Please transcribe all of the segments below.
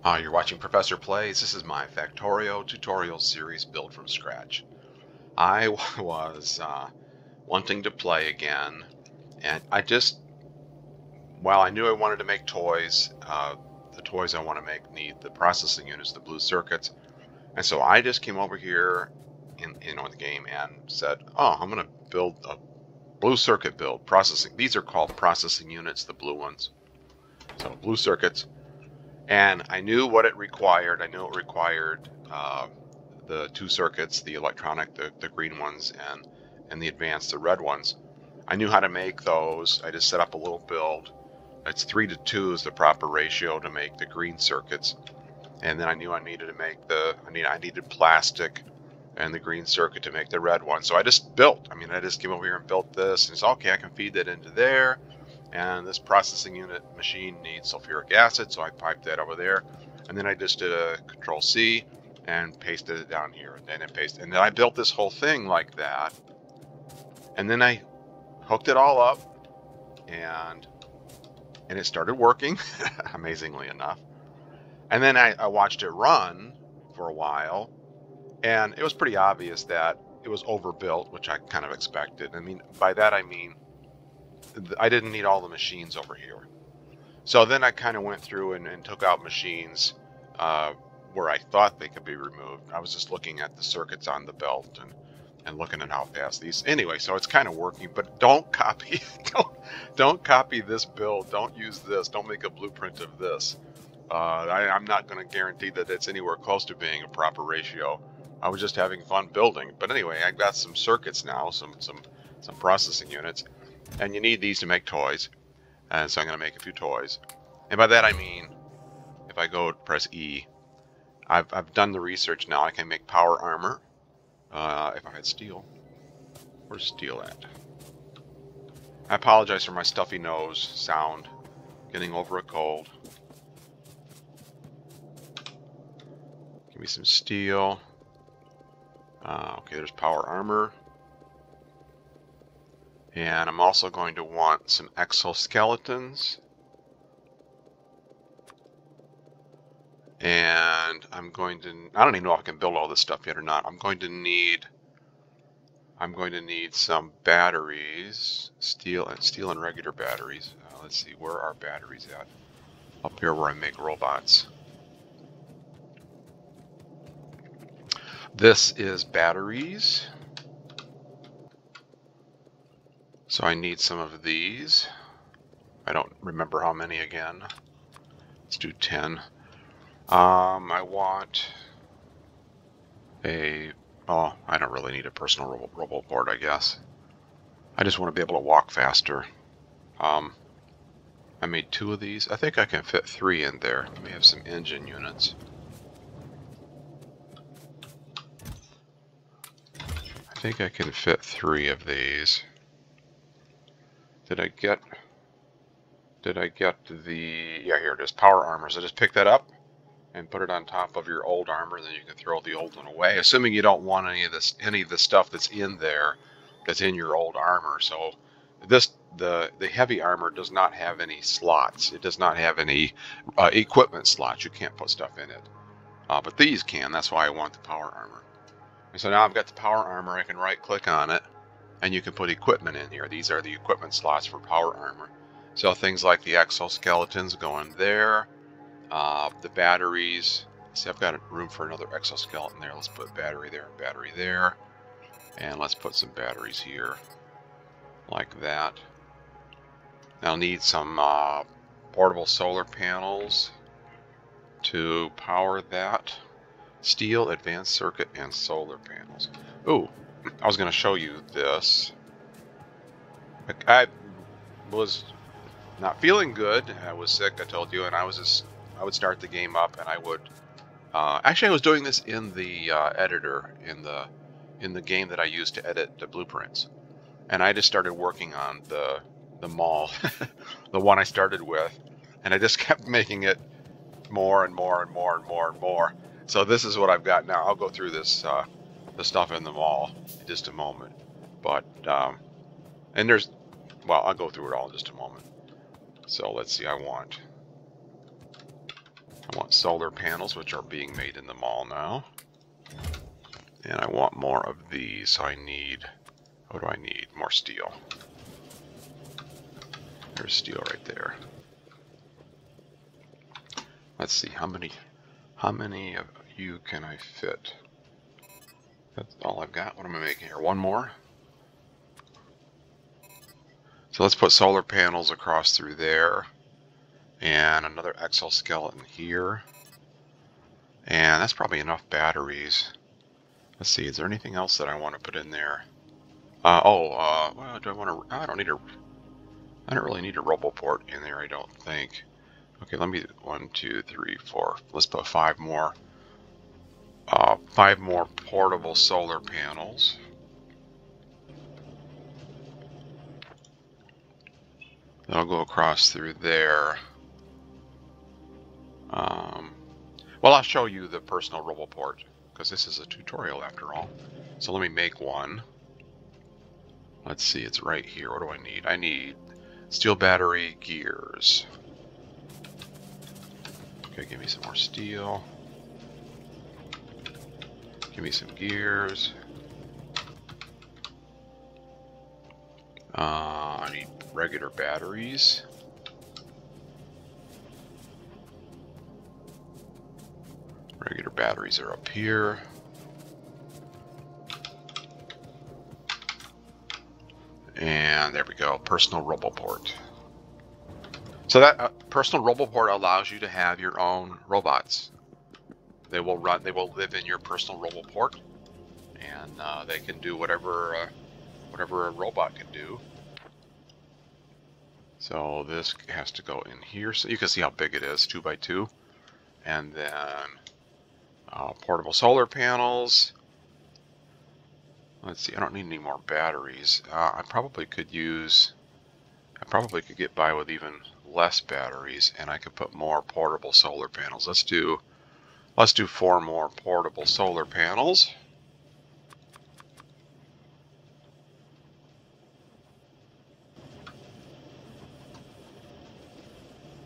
You're watching Professor Plays. This is my Factorio tutorial series built from scratch. I was wanting to play again, and I knew I wanted to make toys. The toys I want to make need the processing units, the blue circuits, and so I just came over here in the game and said, "Oh, I'm going to build a blue circuit build processing." These are called processing units, the blue ones. So blue circuits. And I knew what it required. I knew it required the two circuits, the electronic, the green ones, and the advanced, the red ones. I knew how to make those. I just set up a little build. It's 3:2 is the proper ratio to make the green circuits. And then I knew I needed to make I needed plastic and the green circuit to make the red one. So I just built. I just came over here and built this. And it's okay, I can feed that into there. And this processing unit machine needs sulfuric acid, so I piped that over there. And then I just did a Control C and pasted it down here. And then I built this whole thing like that. And then I hooked it all up, and it started working, amazingly enough. And then I watched it run for a while, and it was pretty obvious that it was overbuilt, which I kind of expected. By that I mean I didn't need all the machines over here. So then I kind of went through and took out machines where I thought they could be removed. I was just looking at the circuits on the belt and looking at how fast these. Anyway, so it's kind of working, but don't copy don't copy this build. Don't use this. Don't make a blueprint of this. I'm not going to guarantee that it's anywhere close to being a proper ratio. I was just having fun building. But anyway, I've got some circuits now, some processing units. And you need these to make toys, and so I'm going to make a few toys. And by that I mean, if I go press E, I've done the research now. I can make power armor. If I had steel, where's steel at? I apologize for my stuffy nose sound, getting over a cold. Give me some steel. Okay, there's power armor. And I'm also going to want some exoskeletons. And I don't even know if I can build all this stuff yet or not. I'm going to need some batteries, steel and regular batteries. Let's see, where are batteries at? Up here where I make robots. This is batteries. So I need some of these. I don't remember how many again. Let's do 10. I want I don't really need a personal robo board, I guess. I just want to be able to walk faster. I made 2 of these. I think I can fit 3 in there. Let me have some engine units. I think I can fit 3 of these. Did I get the, yeah, here it is, power armor. So just pick that up and put it on top of your old armor, then you can throw the old one away, assuming you don't want any of the stuff that's in there that's in your old armor. So the heavy armor does not have any slots. It does not have any equipment slots. You can't put stuff in it. But these can. That's why I want the power armor. And so now I've got the power armor. I can right click on it, and you can put equipment in here. These are the equipment slots for power armor. So things like the exoskeletons go in there. The batteries. See, I've got room for another exoskeleton there. Let's put battery there and battery there. And let's put some batteries here. Like that. I'll need some portable solar panels to power that. Steel, advanced circuit, and solar panels. Ooh, I was going to show you this. I was not feeling good. I was sick, I told you, and I would start the game up, and I would actually I was doing this in the editor in the game that I used to edit the blueprints, and I just started working on the mall, the one I started with, and I just kept making it more and more and more and more and more. So this is what I've got now. I'll go through this the stuff in the mall in just a moment, but and well, I'll go through it all in just a moment. So let's see. I want I want solar panels, which are being made in the mall now. And I want more of these, so I need, what do I need? More steel. There's steel right there. Let's see, how many of you can I fit? That's all I've got. What am I making here? One more? So let's put solar panels across through there. And another exoskeleton here. And that's probably enough batteries. Let's see, is there anything else that I want to put in there? Well, do I want to, I don't really need a RoboPort in there, I don't think. Okay, let me, 1, 2, 3, 4. Let's put 5 more. 5 more portable solar panels. That'll go across through there. Well, I'll show you the personal RoboPort, because this is a tutorial after all. So let me make one. Let's see, it's right here. What do I need? I need steel battery gears. Okay, give me some more steel. Give me some gears. I need regular batteries. Regular batteries are up here. And there we go, personal RoboPort. So that personal RoboPort allows you to have your own robots. They will live in your personal RoboPort, and they can do whatever a robot can do. So this has to go in here, so you can see how big it is, 2 by 2, and then portable solar panels. Let's see, I don't need any more batteries. I probably could get by with even less batteries, and I could put more portable solar panels. Let's do 4 more portable solar panels.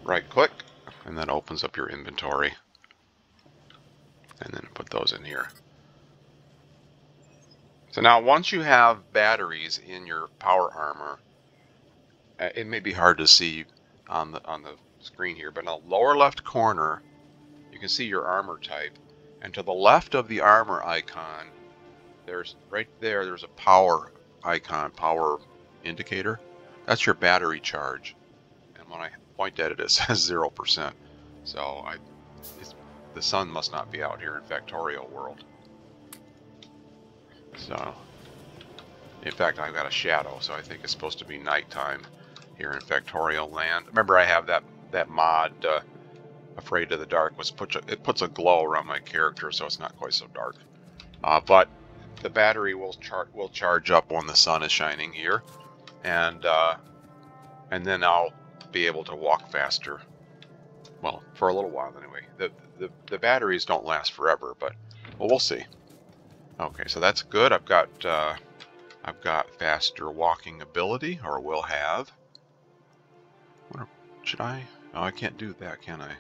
Right click, and that opens up your inventory. And then put those in here. So now once you have batteries in your power armor, it may be hard to see on the screen here, but in the lower left corner you can see your armor type, and to the left of the armor icon there's a power icon, power indicator. That's your battery charge, and when I point at it, it says 0%. So the sun must not be out here in Factorio world. So, in fact, I've got a shadow, so I think it's supposed to be nighttime here in Factorio land. Remember, I have that mod, Afraid of the Dark, it puts a glow around my character, so it's not quite so dark. But the battery will charge up when the sun is shining here, and then I'll be able to walk faster. Well, for a little while anyway. The batteries don't last forever, but well, we'll see. Okay, so that's good. I've got faster walking ability, or will have. Should I? Oh, I can't do that, can I?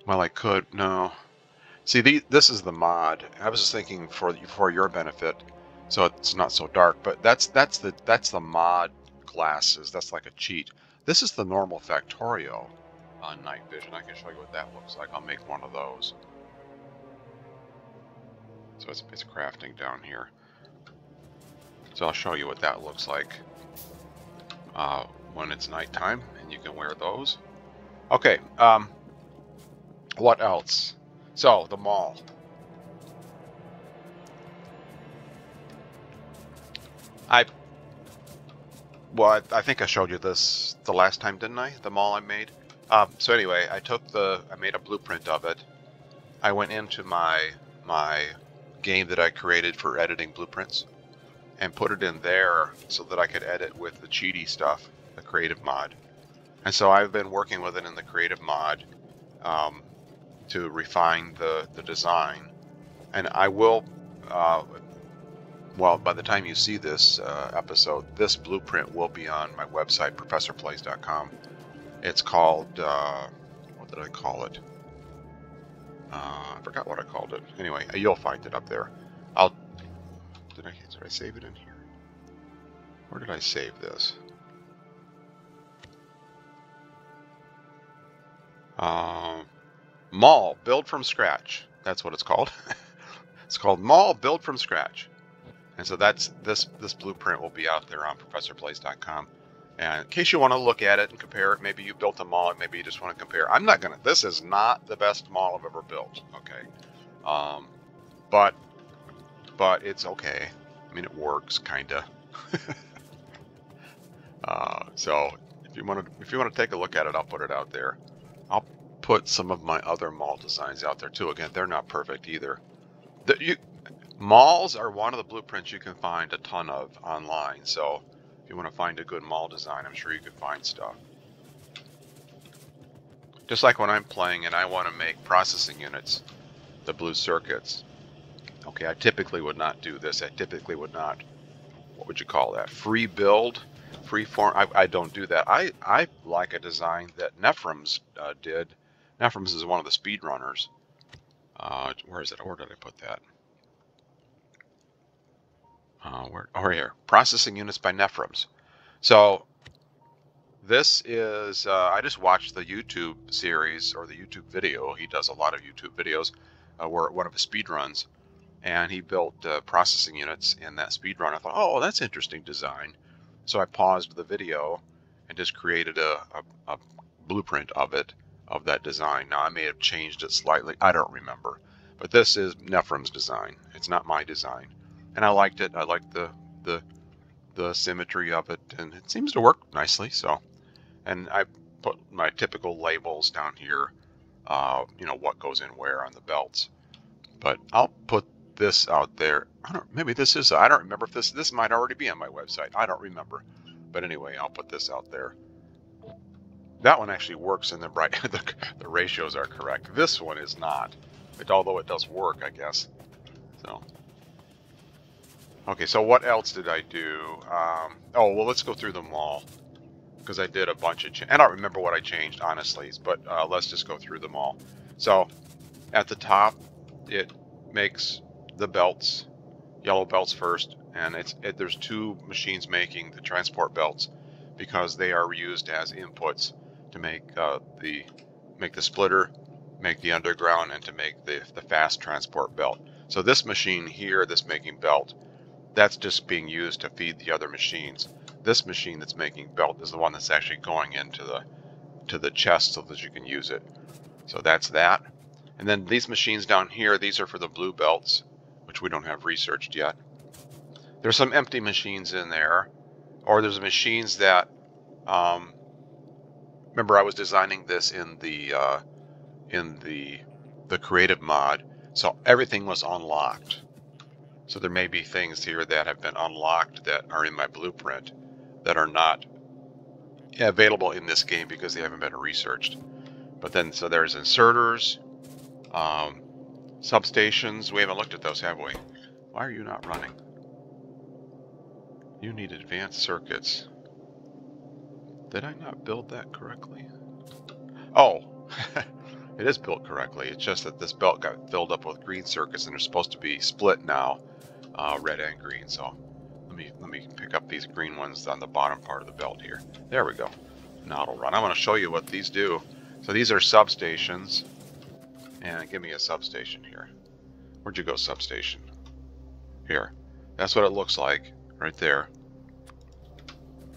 Well, I could. No. See, this is the mod. I was just thinking for your benefit, so it's not so dark. But that's the mod glasses. That's like a cheat. This is the normal Factorio on night vision. I can show you what that looks like. I'll make one of those. So it's crafting down here. So I'll show you what that looks like when it's nighttime, and you can wear those. Okay. What else? So the mall. I think I showed you this the last time, didn't I? The mall I made. So anyway, I made a blueprint of it. I went into my game that I created for editing blueprints and put it in there so that I could edit with the cheaty stuff, the creative mod. And so I've been working with it in the creative mod to refine the design. And I will, well, by the time you see this episode, this blueprint will be on my website, professorplays.com. It's called, what did I call it? I forgot what I called it. Anyway, you'll find it up there. I'll. Did I save it in here? Where did I save this? Mall build from scratch. That's what it's called. It's called Mall build from scratch. And so that's this blueprint will be out there on ProfessorPlays.com. And in case you want to look at it and compare it, maybe you built a mall, maybe you just want to compare. I'm not gonna. This is not the best mall I've ever built. Okay, but it's okay. I mean, it works kinda. So if you want to take a look at it, I'll put it out there. I'll put some of my other mall designs out there too. Again, they're not perfect either. Malls are one of the blueprints you can find a ton of online. So if you want to find a good mall design, I'm sure you can find stuff. Just like when I'm playing and I want to make processing units, the blue circuits. Okay, I typically would not do this. I typically would not, what would you call that? Free build, free form. I don't do that. I like a design that Nephrem's did. Nephrem's is one of the speedrunners. Where is it? Where did I put that? Here, processing units by Nephrem's. So this is, I just watched the YouTube series or the YouTube video. He does a lot of YouTube videos where one of his speed runs, and he built processing units in that speed run. I thought, oh, that's interesting design. So I paused the video and just created a blueprint of it, of that design. Now I may have changed it slightly. I don't remember. But this is Nephrem's design. It's not my design. And I liked it. I liked the symmetry of it, and it seems to work nicely. So, and I put my typical labels down here, you know, what goes in where on the belts. But I'll put this out there. Maybe this is, I don't remember if this might already be on my website. I don't remember. But anyway, I'll put this out there. That one actually works, and the ratios are correct. This one is not, although it does work, I guess. So. Okay, so what else did I do? Oh, well, let's go through them all, because I did a bunch of I don't remember what I changed, honestly, but let's just go through them all. So at the top, it makes the belts, yellow belts first, and there's two machines making the transport belts, because they are used as inputs to make the splitter, make the underground, and to make the fast transport belt. So this machine here, this making belt, that's just being used to feed the other machines. This machine that's making belt is the one that's actually going into the chest so that you can use it. So that's that. And then these machines down here, these are for the blue belts, which we don't have researched yet. There's some empty machines in there, or there's machines that, remember I was designing this in the creative mod, so everything was unlocked. So there may be things here that have been unlocked that are in my blueprint that are not available in this game because they haven't been researched. But then, so there's inserters, substations. We haven't looked at those, have we? Why are you not running? You need advanced circuits. Did I not build that correctly? Oh, it is built correctly. It's just that this belt got filled up with green circuits, and they're supposed to be split now. Red and green. So let me pick up these green ones on the bottom part of the belt here. There we go. Now it'll run. I want to show you what these do. So these are substations, and give me a substation here. Where'd you go, substation? Here. That's what it looks like right there.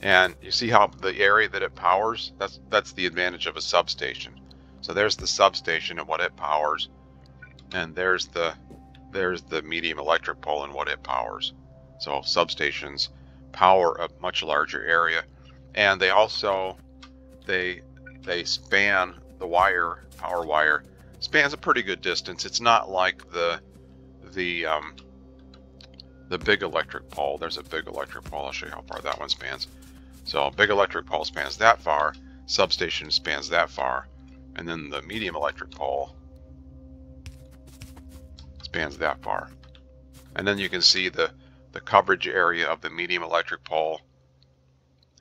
And you see how the area that it powers? That's the advantage of a substation. So there's the substation and what it powers, and there's the medium electric pole and what it powers. So substations power a much larger area, and they also they span the wire. Power wire spans a pretty good distance. It's not like the big electric pole. There's a big electric pole. I'll show you how far that one spans. So big electric pole spans that far, substation spans that far, and then the medium electric pole spans that far. And then you can see the coverage area of the medium electric pole,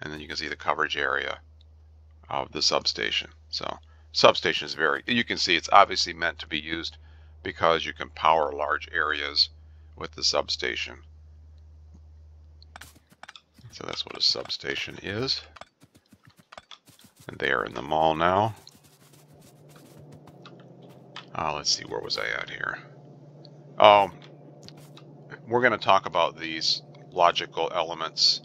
and then you can see the coverage area of the substation. So Substation is you can see it's obviously meant to be used because you can power large areas with the substation. So that's what a substation is. And they are in the mall now. Let's see, where was I at here? We're going to talk about these logical elements.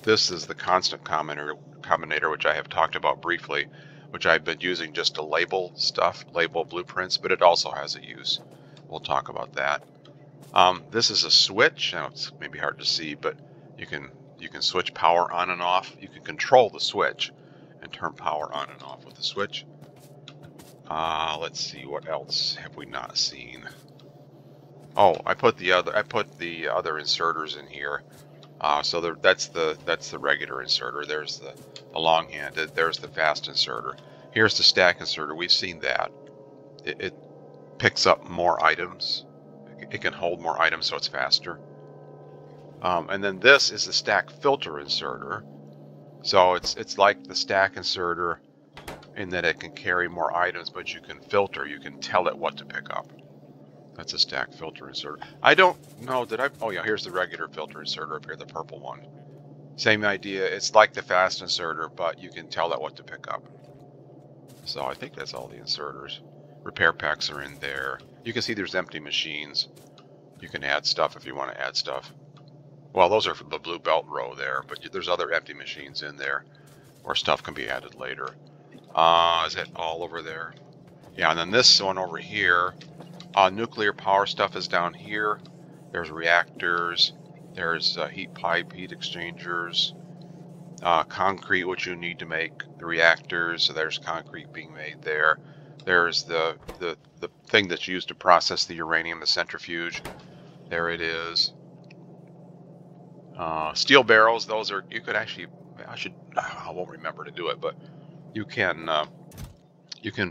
This is the constant combinator, which I have talked about briefly, which I've been using just to label stuff, label blueprints, but it also has a use. We'll talk about that. This is a switch. Now it's maybe hard to see, but you can switch power on and off. You can control the switch and turn power on and off with the switch. Let's see, what else have we not seen? Oh, I put the other inserters in here. So that's the regular inserter. There's the long-handed. There's the fast inserter. Here's the stack inserter. We've seen that. It picks up more items. It can hold more items, so it's faster. And then this is the stack filter inserter. So it's like the stack inserter in that it can carry more items, but you can filter. You can tell it what to pick up. That's a stack filter inserter. I don't know, oh yeah, here's the regular filter inserter up here, the purple one. Same idea. It's like the fast inserter, but you can tell it what to pick up. So I think that's all the inserters. Repair packs are in there. You can see there's empty machines. You can add stuff if you want to add stuff. Well, those are from the blue belt row there, but there's other empty machines in there where stuff can be added later. Is it all over there? Yeah, and then this one over here, nuclear power stuff is down here. There's reactors. There's heat pipe, heat exchangers, concrete, which you need to make the reactors. So there's concrete being made there. There's the thing that's used to process the uranium, the centrifuge. There it is. Steel barrels. Those are, you could actually, I won't remember to do it, but you can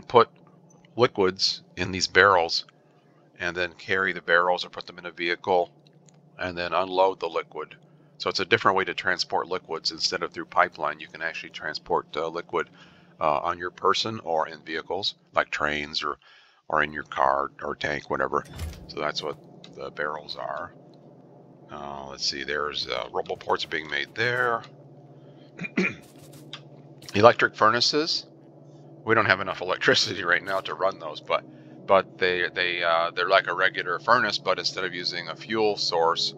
put liquids in these barrels and then carry the barrels or put them in a vehicle and then unload the liquid. So it's a different way to transport liquids. Instead of through pipeline, you can actually transport liquid on your person or in vehicles like trains or in your car or tank, whatever. So that's what the barrels are. Let's see, there's roboports being made there. Electric furnaces. We don't have enough electricity right now to run those, but they're like a regular furnace, but instead of using a fuel source,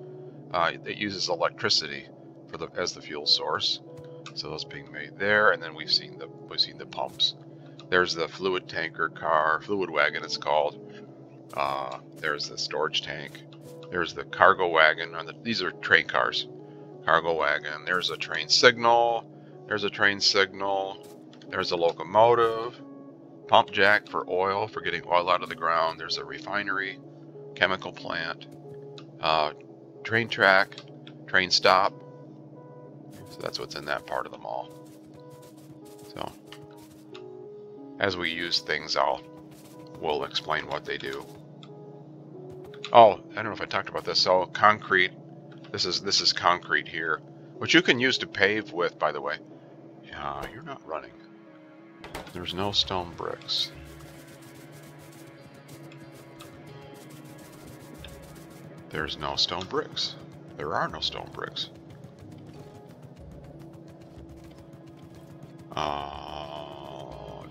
it uses electricity as the fuel source. So those being made there, and then we've seen the pumps. There's the fluid tanker car, fluid wagon it's called. There's the storage tank. There's the cargo wagon. These are train cars. Cargo wagon. There's a train signal. There's a train signal. There's a locomotive. Pump jack for oil, for getting oil out of the ground. There's a refinery, chemical plant, train track, train stop. So that's what's in that part of the mall. So as we use things, we'll explain what they do. Oh, I don't know if I talked about this. So concrete, this is concrete here, which you can use to pave with, by the way. You're not running. There's no stone bricks. There's no stone bricks. There are no stone bricks.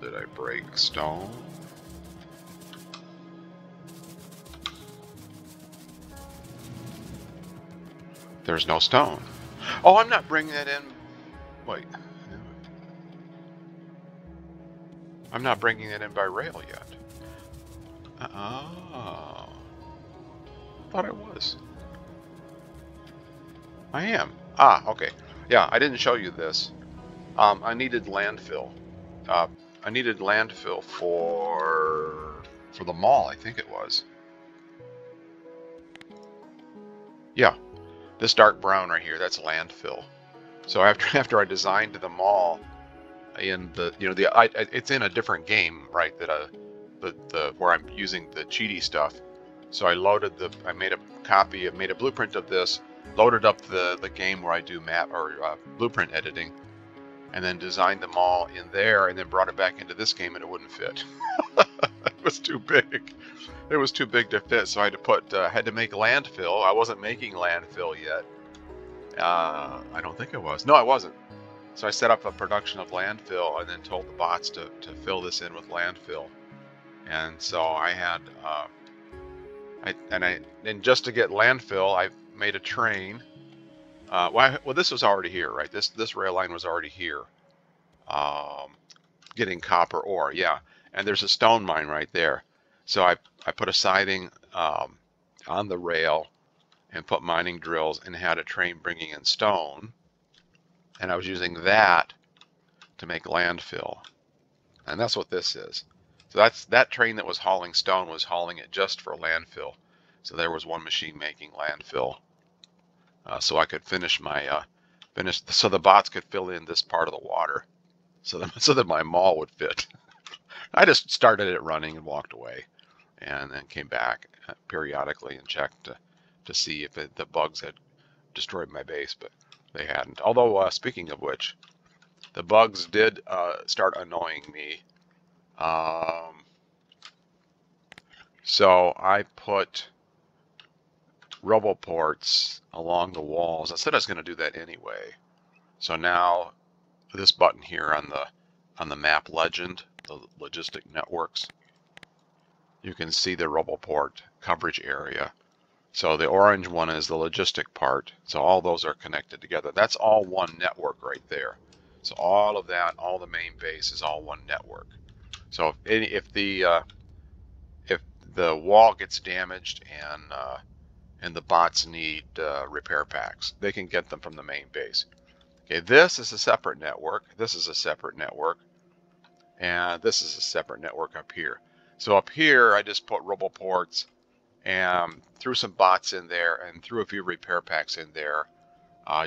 Did I break stone? There's no stone. Oh, I'm not bringing that in. Wait. I'm not bringing it in by rail yet. Oh. Thought I was. I am. Okay. Yeah, I didn't show you this. I needed landfill. I needed landfill for the mall, I think it was. Yeah. This dark brown right here, that's landfill. So after I designed the mall, in it's in a different game, right? Where I'm using the cheaty stuff. So I made a blueprint of this, loaded up the game where I do map or blueprint editing, and then designed them all in there, and then brought it back into this game, and it wouldn't fit. It was too big. It was too big to fit, so I had to make landfill. I wasn't making landfill yet. I don't think I was. No, I wasn't. So I set up a production of landfill, and then told the bots to fill this in with landfill. And so I had, and just to get landfill, I made a train. Well, this was already here, right? This rail line was already here. Getting copper ore, yeah. And there's a stone mine right there. So I put a siding on the rail and put mining drills and had a train bringing in stone. And I was using that to make landfill. And that's what this is. So that train that was hauling stone was hauling it just for landfill. So there was one machine making landfill. So I could finish my so the bots could fill in this part of the water, so that my mall would fit. I just started it running and walked away, and then came back periodically and checked to see if the bugs had destroyed my base, but they hadn't. Although speaking of which, the bugs did start annoying me. So I put roboports along the walls. I said I was going to do that anyway. So now this button here on the map legend, the logistic networks, you can see the roboport coverage area. So the orange one is the logistic part. So all those are connected together. That's all one network right there. So all of that, all the main base is all one network. So if the wall gets damaged and the bots need repair packs, they can get them from the main base. Okay, this is a separate network. This is a separate network. And this is a separate network up here. So up here, I just put roboports and threw some bots in there and threw a few repair packs in there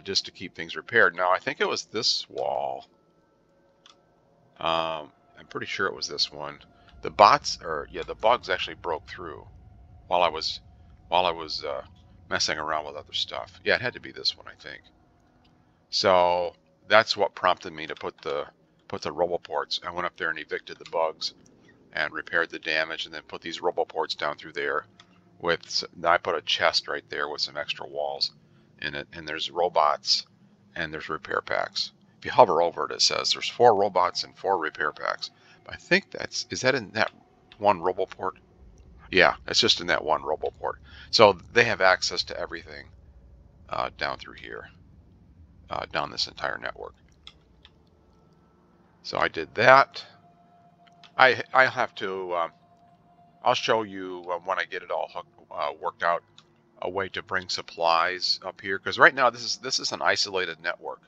just to keep things repaired. Now, I think it was this wall. I'm pretty sure it was this one. The bugs actually broke through while I was messing around with other stuff. Yeah, it had to be this one, I think. So that's what prompted me to put the roboports. I went up there and evicted the bugs and repaired the damage, and then put these roboports down through there. I put a chest right there with some extra walls in it, and there's robots and there's repair packs. If you hover over it, it says there's 4 robots and 4 repair packs. But I think is that in that one roboport? Yeah, it's just in that one roboport. So they have access to everything down through here, down this entire network. So I did that. I'll have to. I'll show you when I get it all worked out, a way to bring supplies up here. Because right now this is an isolated network.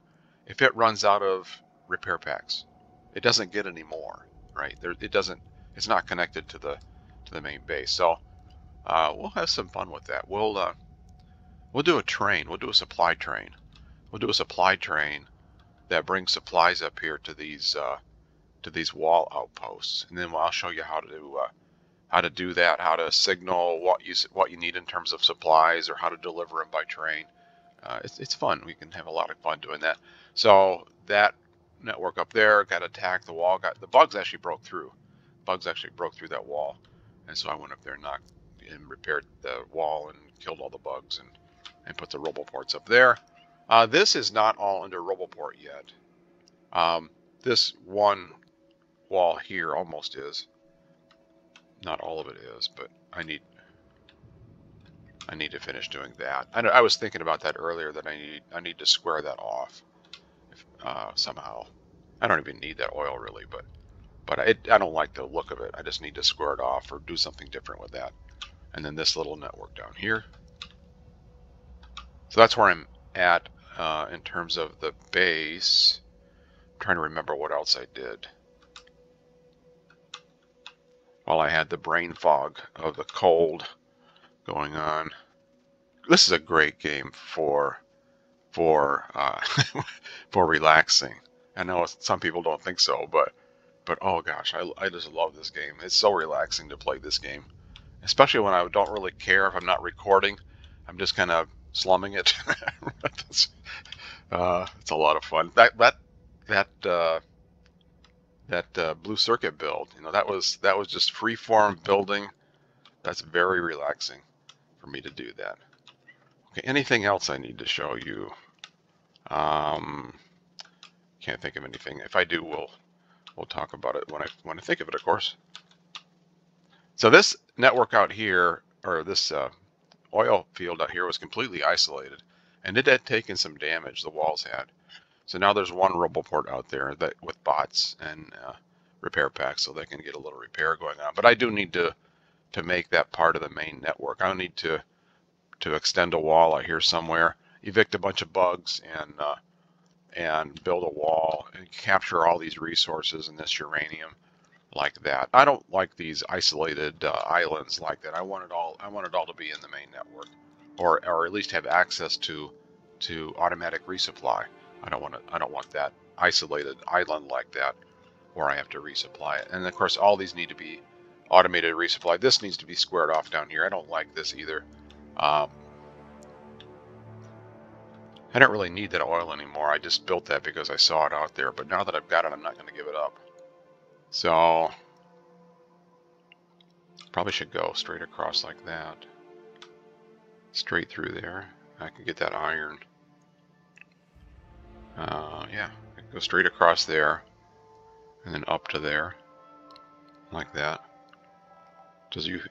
If it runs out of repair packs, it doesn't get any more. Right? It's not connected to the main base. So we'll have some fun with that. We'll do a train. We'll do a supply train. We'll do a supply train that brings supplies up here to these wall outposts, and then I'll show you how to do that, how to signal what you need in terms of supplies, or how to deliver them by train. It's fun. We can have a lot of fun doing that. So that network up there got attacked. The wall the bugs actually broke through. Bugs actually broke through that wall, and so I went up there and repaired the wall and killed all the bugs and put the roboports up there. This is not all under roboport yet. This one wall here almost is. Not all of it is, but I need to finish doing that. I was thinking about that earlier, that I need to square that off somehow. I don't even need that oil really, but I don't like the look of it. I just need to square it off or do something different with that. And then this little network down here. So that's where I'm at in terms of the base. I'm trying to remember what else I did while I had the brain fog of the cold going on. This is a great game for relaxing. I know some people don't think so, but oh gosh, I just love this game. It's so relaxing to play this game, especially when I don't really care if I'm not recording. I'm just kind of slumming it. It's a lot of fun. That that blue circuit build. You know, that was just free-form building. That's very relaxing for me to do that. Okay, anything else I need to show you? Can't think of anything. If I do, we'll talk about it when I think of it, of course. So this network out here, or this oil field out here, was completely isolated, and it had taken some damage. The walls had. So now there's one RoboPort out there that with bots and repair packs, so they can get a little repair going on. But I do need to make that part of the main network. I need to extend a wall out here somewhere, evict a bunch of bugs, and build a wall and capture all these resources and this uranium like that. I don't like these isolated islands like that. I want it all to be in the main network, or at least have access to automatic resupply. I don't want that isolated island like that where I have to resupply it. And of course, all these need to be automated resupply. This needs to be squared off down here. I don't like this either. I don't really need that oil anymore. I just built that because I saw it out there. But now that I've got it, I'm not going to give it up. So probably should go straight across like that. Straight through there. I can get that iron. Yeah, I can go straight across there and then up to there like that.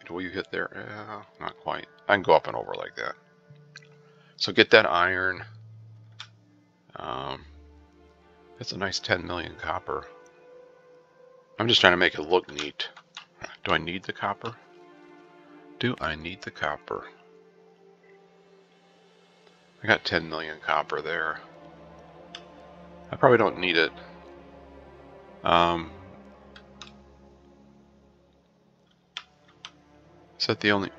Will you hit there? Not quite. I can go up and over like that. So get that iron. That's a nice 10 million copper. I'm just trying to make it look neat. Do I need the copper? Do I need the copper? I got 10 million copper there. I probably don't need it. Is that the only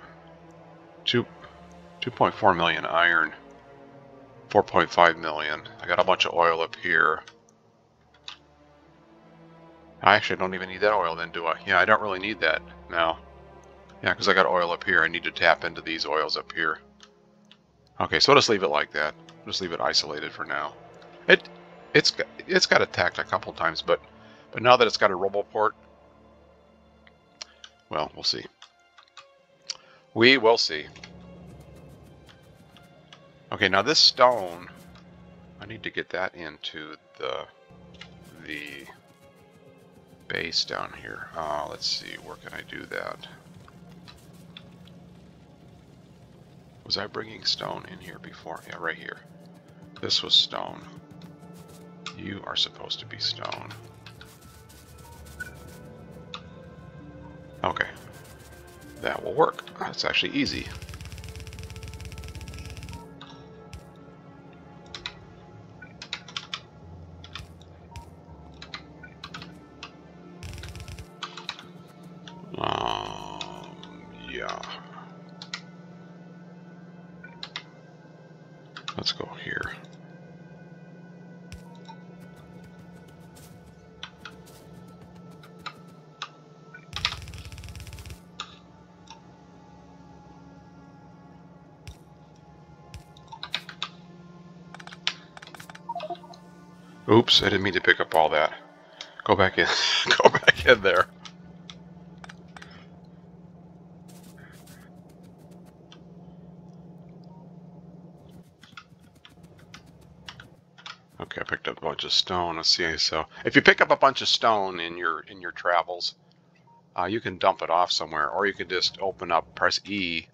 2.4 million iron, 4.5 million. I got a bunch of oil up here. I actually don't even need that oil then, do I? Yeah, I don't really need that now. Yeah, because I got oil up here. I need to tap into these oils up here. Okay, so I'll just leave it like that. Just leave it isolated for now. It's got attacked a couple times, but now that it's got a RoboPort, well, we'll see. We will see. Okay, now this stone, I need to get that into the base down here. Let's see, where can I do that? Was I bringing stone in here before? Yeah, right here. This was stone. You are supposed to be stone. Okay. That will work. That's actually easy. Yeah. Let's go here. Oops, I didn't mean to pick up all that. Go back in. Go back in there. Okay, I picked up a bunch of stone. Let's see. So, if you pick up a bunch of stone in your travels, you can dump it off somewhere, or you can just press E,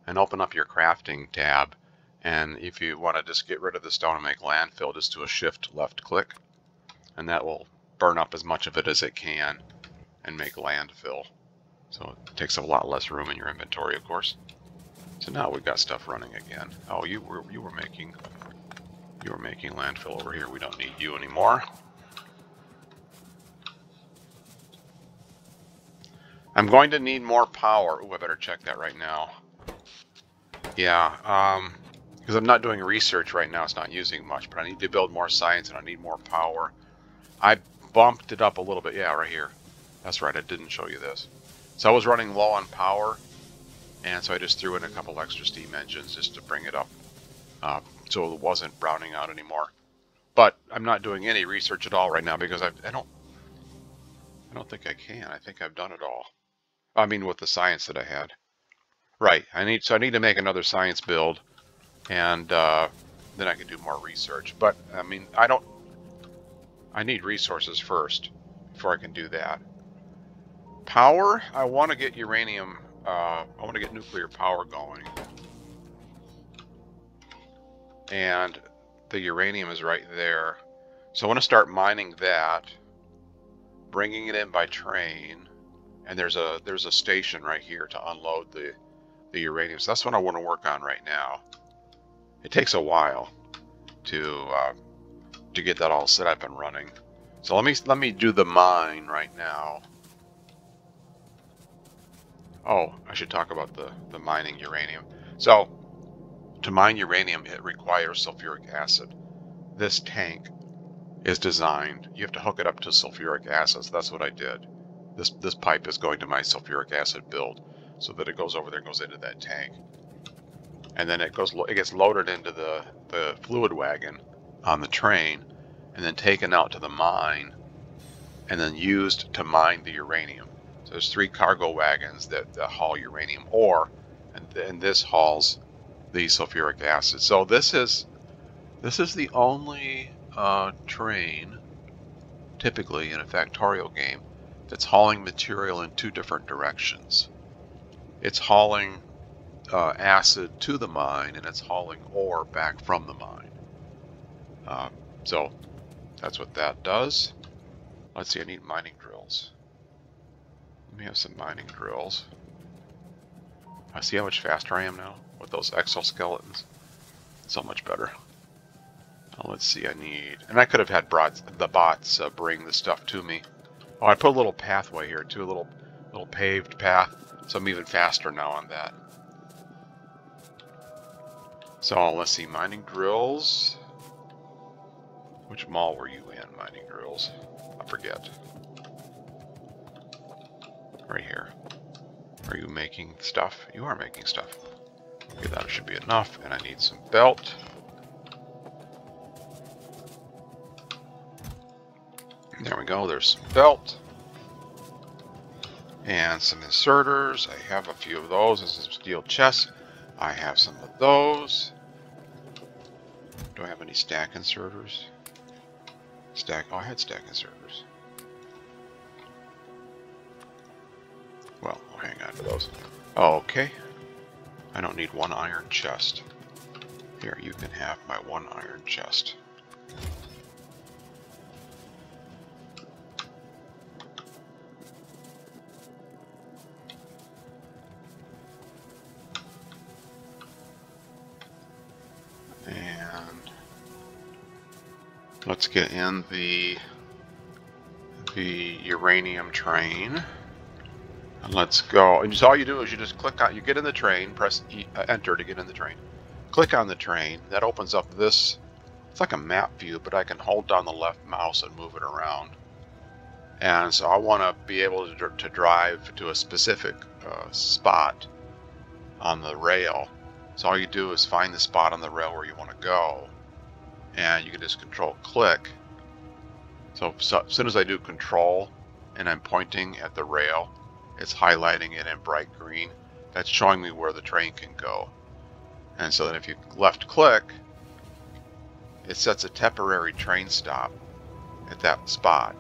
and open up your crafting tab. And if you want to just get rid of the stone and make landfill, just do a shift left click, and that will burn up as much of it as it can and make landfill. So it takes a lot less room in your inventory, of course. So now we've got stuff running again. Oh, you were making landfill over here. We don't need you anymore. I'm going to need more power. Ooh, I better check that right now. Yeah, because I'm not doing research right now. It's not using much, but I need to build more science and I need more power. I bumped it up a little bit. Yeah, right here. That's right, I didn't show you this. So I was running low on power, and so I just threw in a couple extra steam engines just to bring it up so it wasn't browning out anymore. But I'm not doing any research at all right now because I don't think I can. I think I've done it all. I mean, with the science that I had. Right. I need to make another science build, and then I can do more research. But I mean, I need resources first before I can do that. Power. I want to get uranium. I want to get nuclear power going, and the uranium is right there. So I want to start mining that, bringing it in by train, and there's a station right here to unload the uranium. So that's what I want to work on right now. It takes a while to get that all set up and running. So let me do the mine right now. Oh, I should talk about the mining uranium. So to mine uranium, it requires sulfuric acid. This tank is designed, you have to hook it up to sulfuric acid. So that's what I did. This pipe is going to my sulfuric acid build, so that it goes over there and goes into that tank. And then it gets loaded into the fluid wagon on the train, and then taken out to the mine, and then used to mine the uranium. So there's 3 cargo wagons that haul uranium ore, and this hauls the sulfuric acid. So this is the only train, typically in a Factorio game, that's hauling material in 2 different directions. It's hauling acid to the mine, and it's hauling ore back from the mine. So that's what that does. Let's see, I need mining drills. Let me have some mining drills. I see how much faster I am now with those exoskeletons. So much better. Now let's see, I need... And I could have had the bots bring the stuff to me. Oh, I put a little pathway here too, a little paved path. So I'm even faster now on that. So let's see, mining drills. Which mall were you in, mining drills? I forget. Right here. Are you making stuff? You are making stuff. Okay, that should be enough. And I need some belt. There we go, there's some belt. And some inserters. I have a few of those. This is some steel chests. I have some of those. Do I have any stack inserters? Oh, I had stack inserters. Well, I'll hang on to those. Okay. I don't need 1 iron chest. Here, you can have my 1 iron chest. And let's get in the uranium train. And let's go. And just all you do is you just click on, you get in the train, press enter to get in the train. Click on the train. That opens up this, it's like a map view, but I can hold down the left mouse and move it around. And so I want to be able to drive to a specific spot on the rail. So all you do is find the spot on the rail where you want to go, and you can just control click. So as soon as I do control and I'm pointing at the rail, it's highlighting it in bright green. That's showing me where the train can go. And so then if you left click, it sets a temporary train stop at that spot.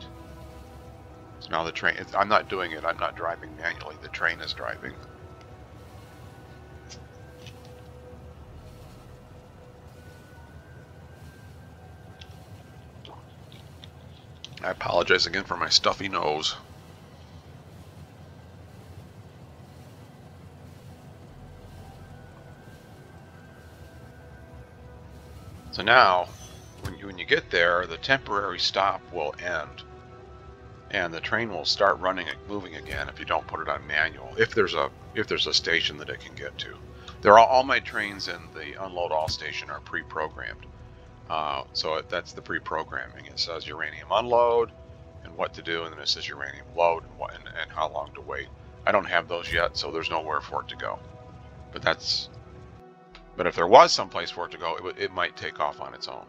So now the train, I'm not doing it, I'm not driving manually, the train is driving. I apologize again for my stuffy nose. So now, when you get there, the temporary stop will end, and the train will start running and moving again if you don't put it on manual. If there's a station that it can get to, all my trains in the unload all station are pre-programmed. So that's the pre-programming. It says uranium unload and what to do, and then it says uranium load and how long to wait. I don't have those yet, so there's nowhere for it to go. But if there was some place for it to go, it might take off on its own.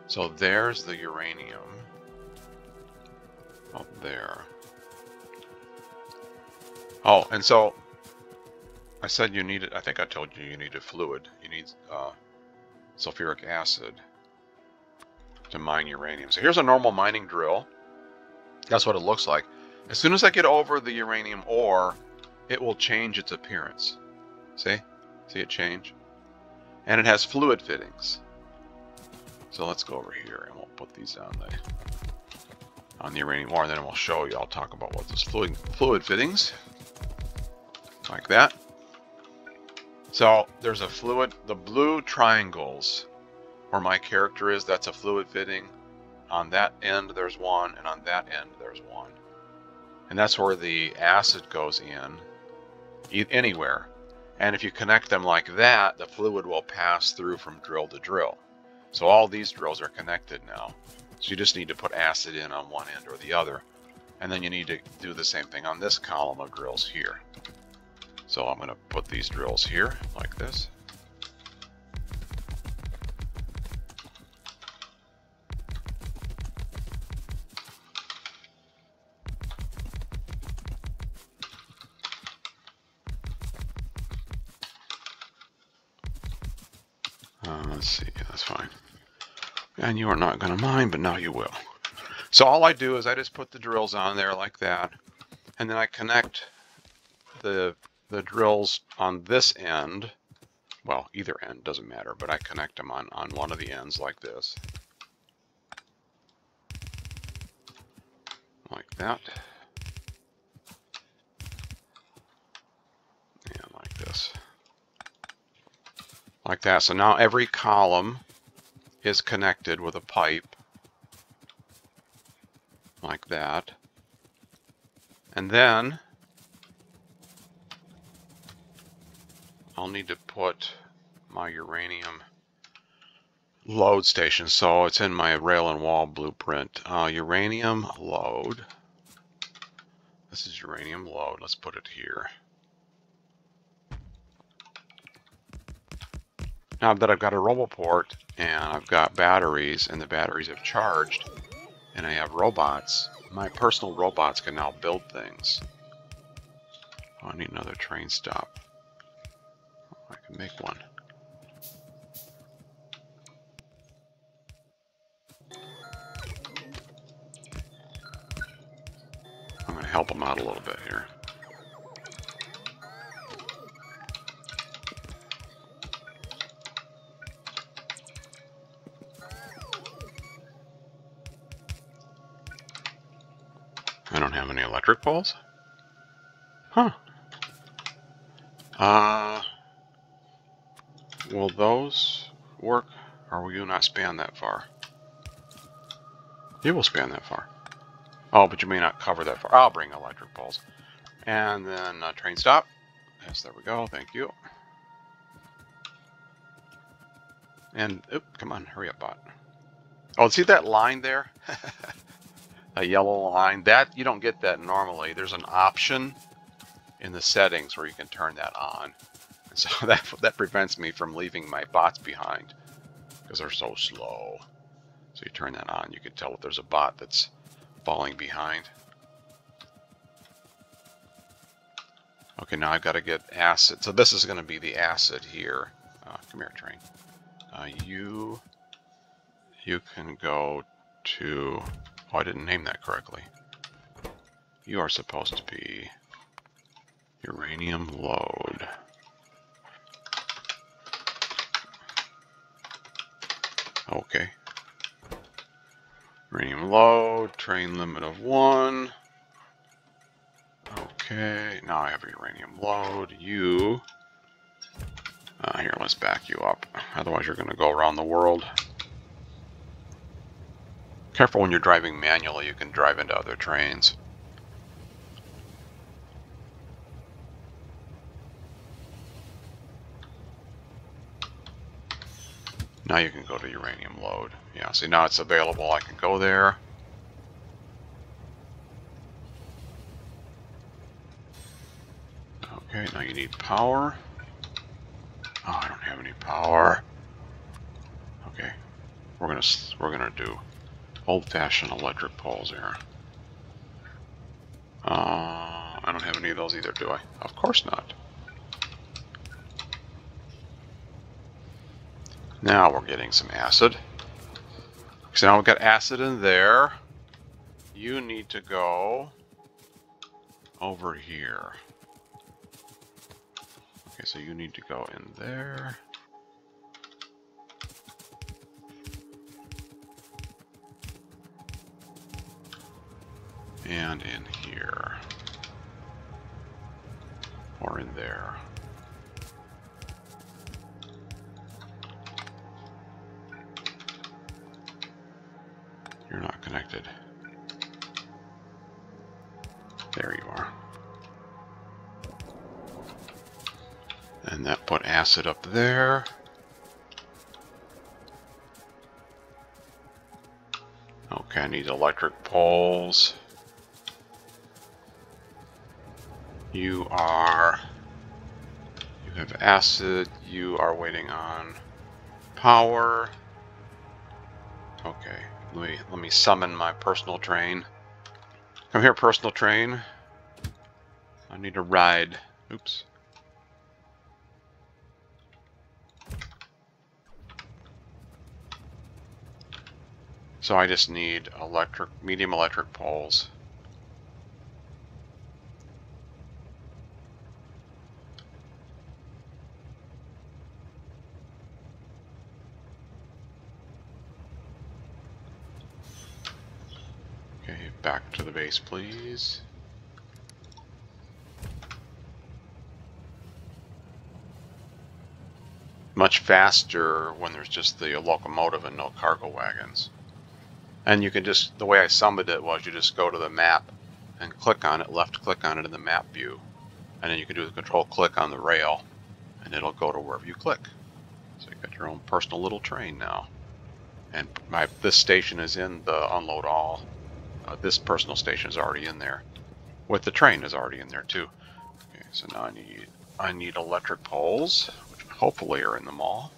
So there's the uranium up there. Oh, and so I said you needed, I think I told you needed fluid. You need sulfuric acid to mine uranium. So here's a normal mining drill. That's what it looks like. As soon as I get over the uranium ore, it will change its appearance. See? See it change? And it has fluid fittings. So let's go over here and we'll put these on the uranium ore, and then we'll show you. I'll talk about what this fluid fittings, like that. So there's a fluid, the blue triangles where my character is, that's a fluid fitting. On that end there's one, and on that end there's one. And that's where the acid goes in, anywhere. And if you connect them like that, the fluid will pass through from drill to drill. So all these drills are connected now. So you just need to put acid in on one end or the other. And then you need to do the same thing on this column of drills here. So I'm going to put these drills here like this. Let's see, that's fine. And you are not going to mine, but now you will. So all I do is I just put the drills on there like that, and then I connect the drills on this end. Well, either end, doesn't matter, but I connect them on one of the ends like this. Like that. And like this. Like that. So now every column is connected with a pipe like that. And then I'll need to put my uranium load station. So it's in my rail and wall blueprint. Uranium load. This is uranium load. Let's put it here. Now that I've got a roboport and I've got batteries and the batteries have charged and I have robots, my personal robots can now build things. Oh, I need another train stop. I can make one. I'm going to help them out a little bit here. I don't have any electric poles? Huh. Will those work? Or will you not span that far? You will span that far. Oh, but you may not cover that far. I'll bring electric poles. And then train stop. Yes, there we go. Thank you. And, oop, come on, hurry up, bot. Oh, see that line there? A yellow line. That, you don't get that normally. There's an option in the settings where you can turn that on. And so that prevents me from leaving my bots behind because they're so slow. So you turn that on, you can tell if there's a bot that's falling behind. Okay, now I've got to get acid. So this is going to be the acid here. Come here, train. You can go to... Oh, I didn't name that correctly. You are supposed to be uranium load. Okay. Uranium load, train limit of 1. Okay, now I have a uranium load. You... here, let's back you up. Otherwise you're going to go around the world. Careful when you're driving manually, you can drive into other trains. Now you can go to uranium load. Yeah, see now it's available. I can go there. Okay, now you need power. Oh, I don't have any power. Okay. we're gonna do old-fashioned electric poles here. I don't have any of those either, do I? Of course not. Now we're getting some acid. So now we've got acid in there. You need to go over here. Okay, so you need to go in there. And in here. Or in there. You're not connected. There you are. And that put acid up there. Okay, I need electric poles. You have acid. You are waiting on power. Okay, let me summon my personal train. Come here, personal train. I need a ride. Oops. So I just need medium electric poles. Okay, back to the base, please. Much faster when there's just the locomotive and no cargo wagons. And you can just, the way I summoned it was you just go to the map and click on it, left click on it in the map view. And then you can do the control click on the rail and it'll go to wherever you click. So you got your own personal little train now. And this station is in the unload all. This personal station is already in there. With the train is already in there too. Okay, so now I need electric poles, which hopefully are in the mall.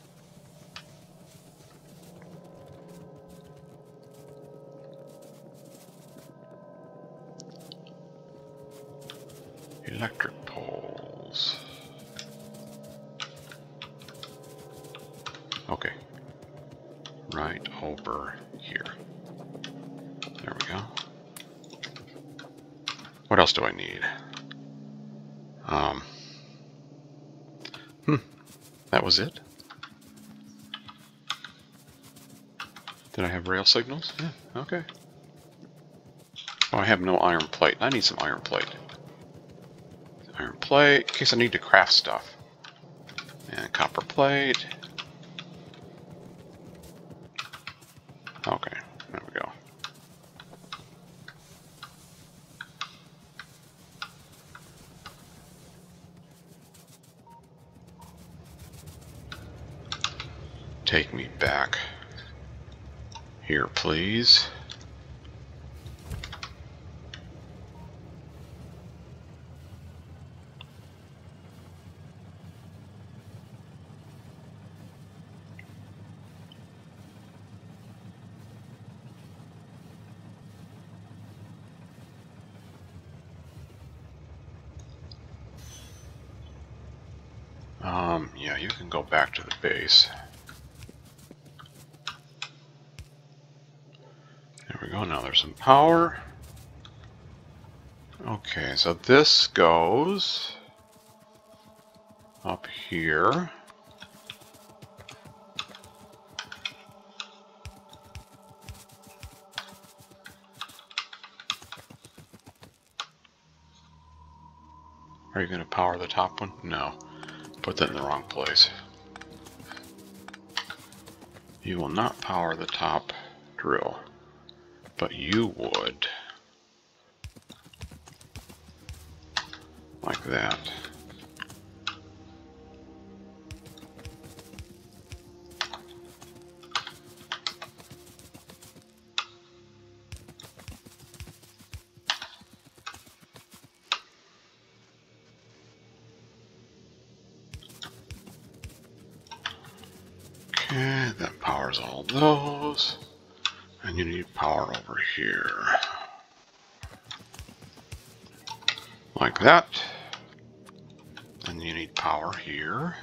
Electric poles. Okay. Right over here. There we go. What else do I need? That was it? Did I have rail signals? Yeah, okay. Oh, I have no iron plate. I need some iron plate. Iron plate, in case I need to craft stuff. And copper plate. Okay, there we go. Take me back here, please. Yeah, you can go back to the base. There we go, now there's some power. Okay, so this goes up here. Are you going to power the top one? No. Put that in the wrong place. You will not power the top drill, but you would. Like that. Okay, that powers all those. And you need power over here. Like that. And you need power here.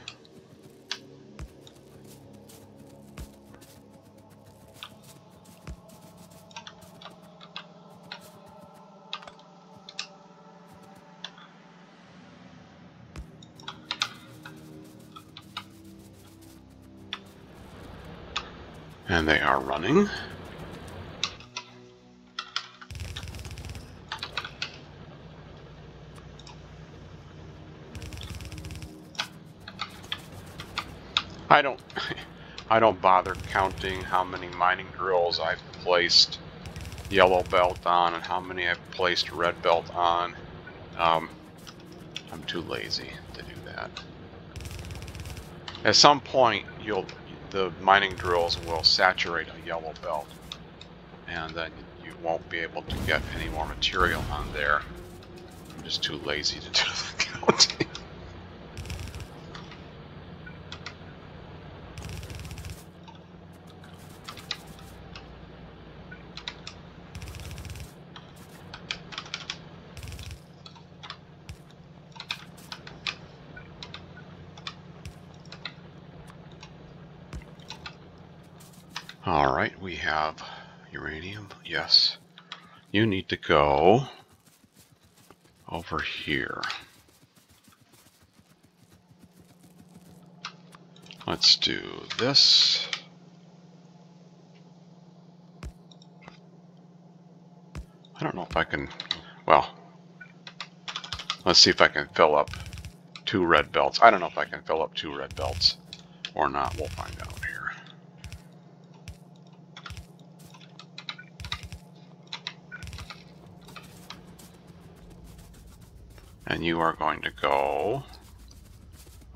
And they are running. I don't bother counting how many mining drills I've placed yellow belt on and how many I've placed red belt on. I'm too lazy to do that. At some point, the mining drills will saturate a yellow belt, and then you won't be able to get any more material on there. I'm just too lazy to do the counting. All right, we have uranium. Yes. You need to go over here. Let's do this. I don't know if I can, well, let's see if I can fill up 2 red belts. I don't know if I can fill up 2 red belts or not. We'll find out here. And you are going to go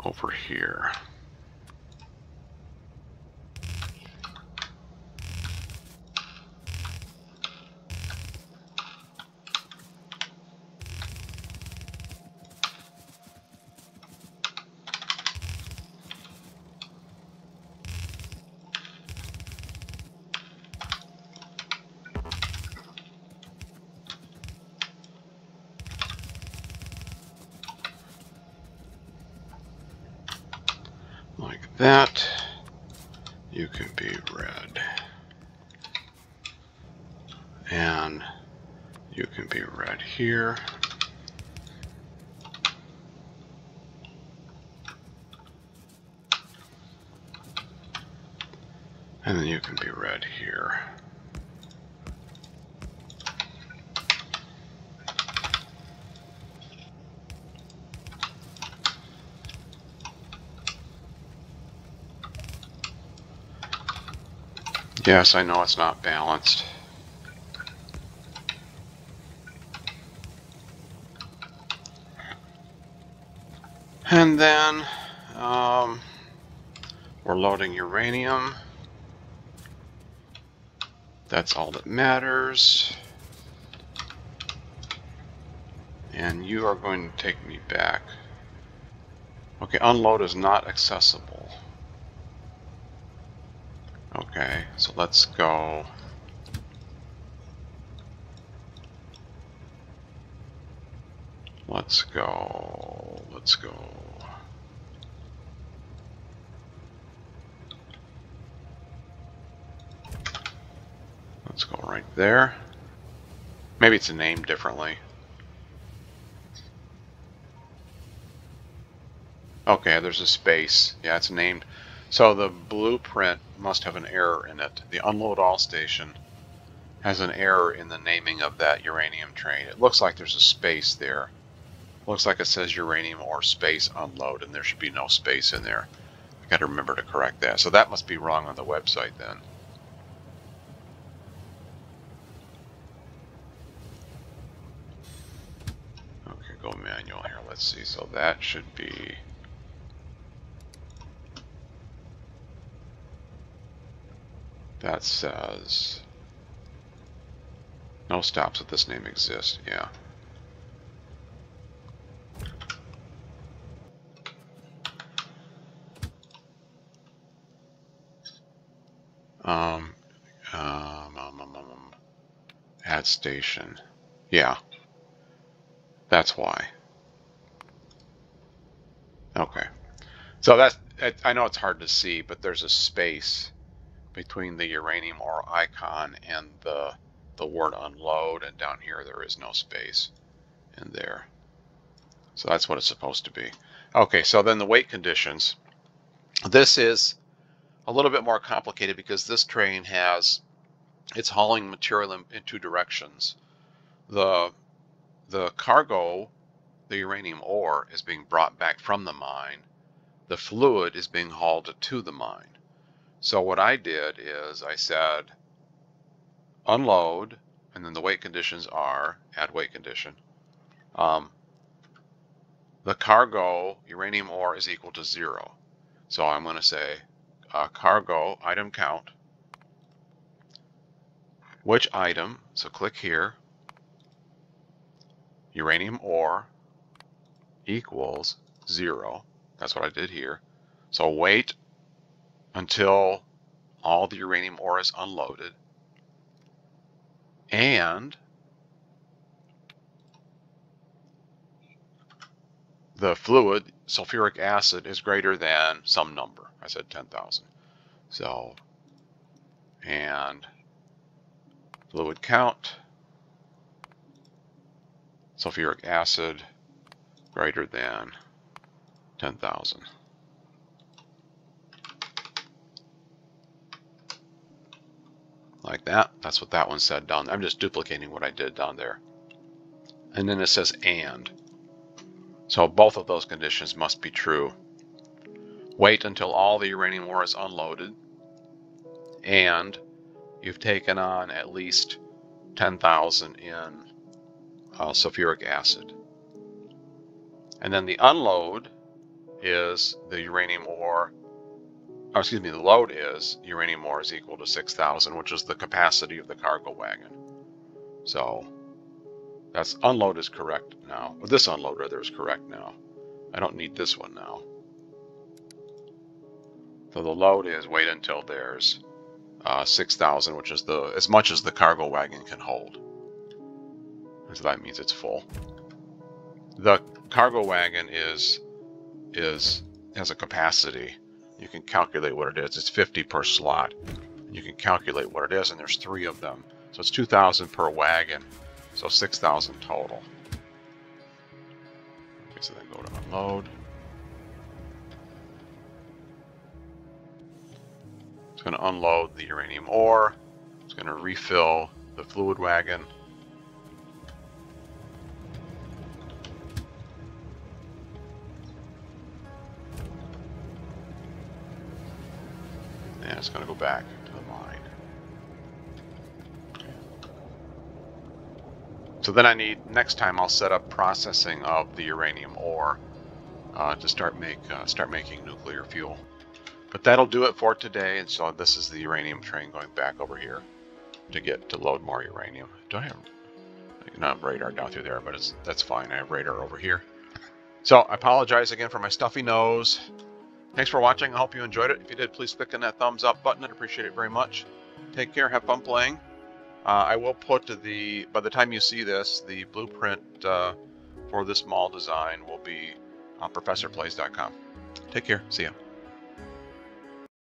over here. Like that. You can be red. And you can be red here. And then you can be red here. Yes, I know it's not balanced. And then we're loading uranium. That's all that matters. And you are going to take me back. Okay, unload is not accessible. Okay, so let's go. Let's go. Let's go. Let's go right there. Maybe it's named differently. Okay, there's a space. Yeah, it's named. So the blueprint must have an error in it. The unload all station has an error in the naming of that uranium train. It looks like there's a space there. Looks like it says uranium or space unload, and there should be no space in there. I got to remember to correct that. So that must be wrong on the website then. Okay, go manual here. Let's see. So that should be. That says no stops if this name exists. Yeah. that station. Yeah, that's why. Okay. So that's, I know it's hard to see, but there's a space between the uranium ore icon and the word unload, and down here there is no space in there. So that's what it's supposed to be. Okay, so then the weight conditions. This is a little bit more complicated because this train it's hauling material in two directions. The cargo, the uranium ore, is being brought back from the mine. The fluid is being hauled to the mine. So what I did is I said unload, and then the weight conditions are, add weight condition. The cargo uranium ore is equal to 0. So I'm going to say cargo item count. Which item? So click here. Uranium ore equals 0. That's what I did here. So wait until all the uranium ore is unloaded. And the fluid, sulfuric acid, is greater than some number. I said 10,000. So, and fluid count, sulfuric acid greater than 10,000. Like that. That's what that one said down there. I'm just duplicating what I did down there. And then it says and. So both of those conditions must be true. Wait until all the uranium ore is unloaded, and you've taken on at least 10,000 in sulfuric acid. And then the unload is the uranium ore, the load is uranium ore is equal to 6,000, which is the capacity of the cargo wagon. So that's unload is correct now. Well, this unload rather is correct now. I don't need this one now. So the load is wait until there's 6,000, which is as much as the cargo wagon can hold. And so that means it's full. The cargo wagon has a capacity. You can calculate what it is. It's 50 per slot. You can calculate what it is, and there's 3 of them. So it's 2,000 per wagon. So 6,000 total. Okay, so then go to unload. It's going to unload the uranium ore. It's going to refill the fluid wagon. And it's going to go back to the mine. Okay. So then next time I'll set up processing of the uranium ore to start making nuclear fuel. But that'll do it for today. And so this is the uranium train going back over here to load more uranium. Do I have not radar down through there, but that's fine. I have radar over here. So I apologize again for my stuffy nose. Thanks for watching. I hope you enjoyed it. If you did, please click on that thumbs up button. I'd appreciate it very much. Take care. Have fun playing. I will put by the time you see this, the blueprint for this mall design will be on professorplays.com. Take care. See ya.